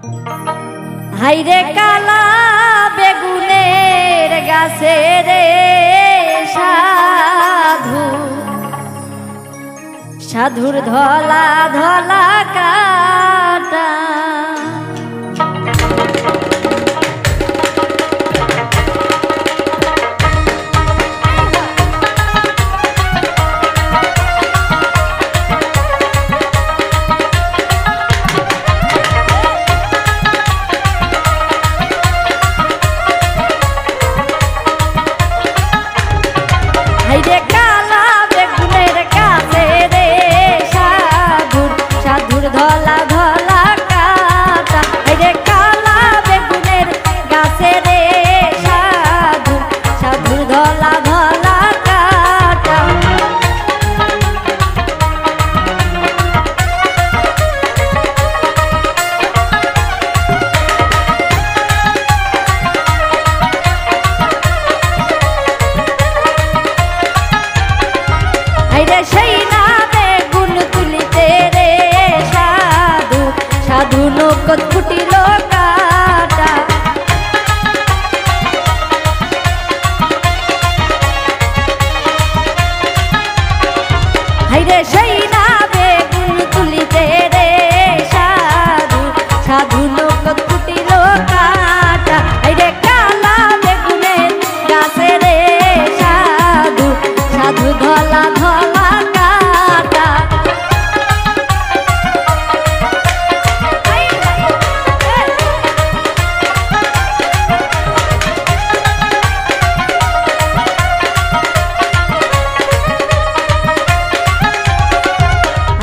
হাইরে কালা বেগুনের গাছে রে সাধু, সাধুর ধলা ধলা কাটা। হাইরে কালা বেগুনের গাছে রে সাধুর, সাধুর ধলা ধলা কাটা। হাইরে কালা বেগুনের গাছে রে সাধুর, সাধুর ধলা ধলা কাটা। হাইরে সেই না বেগুন তুলিতে রে সাধু, সাধু নৌকত ফুটিল কাটা। হাইরে সেই না বেগুন তুলিতে রে সাধু, সাধু নৌকত ফুটিল কাটা। হাইরে কালা বেগুনের গাছে রে সাধু, সাধু ধলা ধলা কাটা।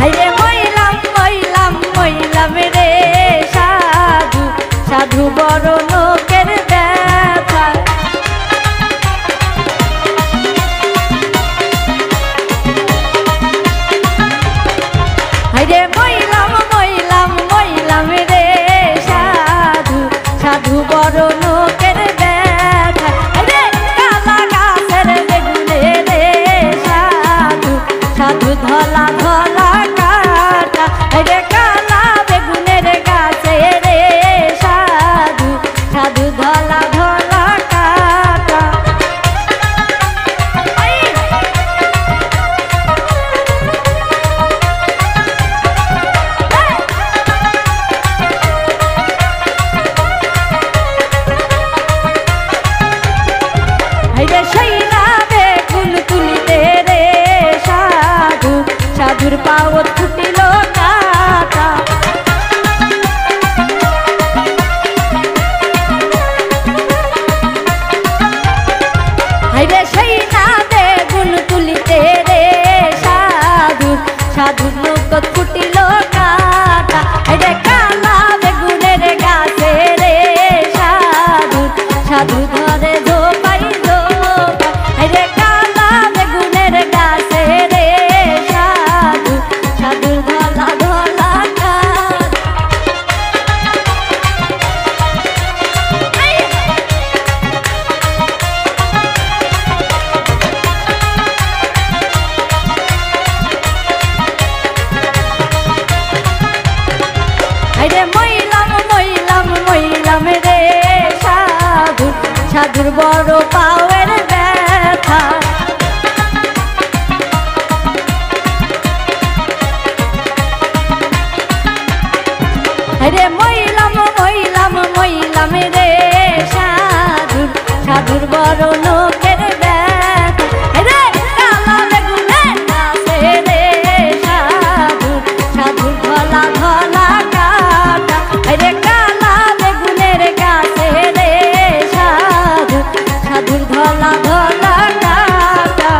হাইরে মইলাম মইলাম মইলাম রে সাধু, সাধু বড় লোকের ব্যথা। হাইরে মইলাম মইলাম মইলাম রে সাধু, সাধু বড় লোকের ব্যথা। হাইরে কালা গাছের বেগুনে রে সাধু, সাধু ধলা ধলা কাটা। হাইরে কালা বেগুনের গাছে রে সাধু, সাধু ধলা ধলা কাটা। হাইরে সেই না বেগুন তুলিতে রে সাধু, সাধুর পাওত ফুটিল কাটা। হাইরে সেই না বেগুন তুলিতে রে সাধু, সাধুর নৌকত ফুটিল কাটা। হাইরে কালা বেগুনের গাছে রে সাধু, সাধু ধরে ঝোপাই ঝোপাই। হাইরে কালা বেগুনের গাছে রে সাধু, সাধুর ধলা ধলা কাটা। হাইরে মইলাম মইলাম মইলাম রে সাধু, সাধুর বড় পাওয়ের ব্যথা। হাইরে মইলাম মইলাম মইলাম রে সাধুর, সাধুর বড় লোকের ব্যথা। হাইরে কালা বেগুনের গাছে রে সাধু, সাধুর ধলা ধলা কাটা। হাইরে কালা বেগুনের গাছে রে সাধু, সাধুর ধলা ধলা কাটা।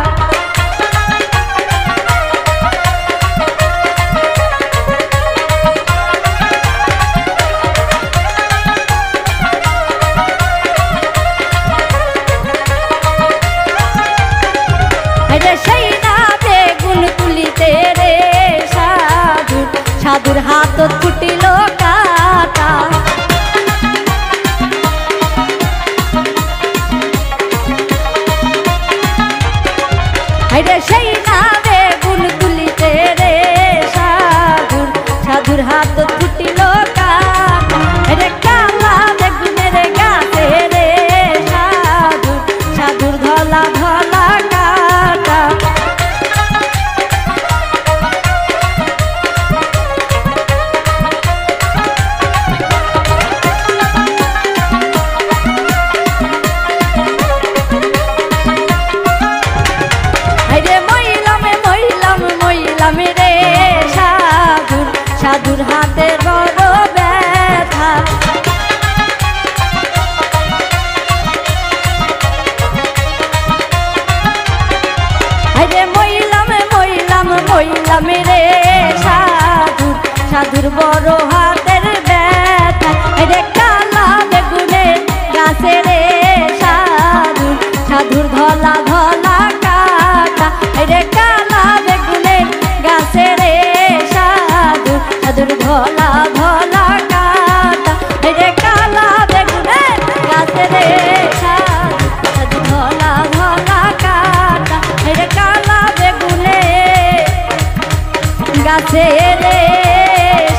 আছে রে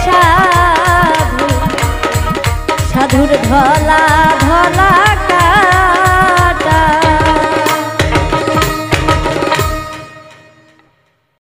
সাধু সাধুর ধলা ধলা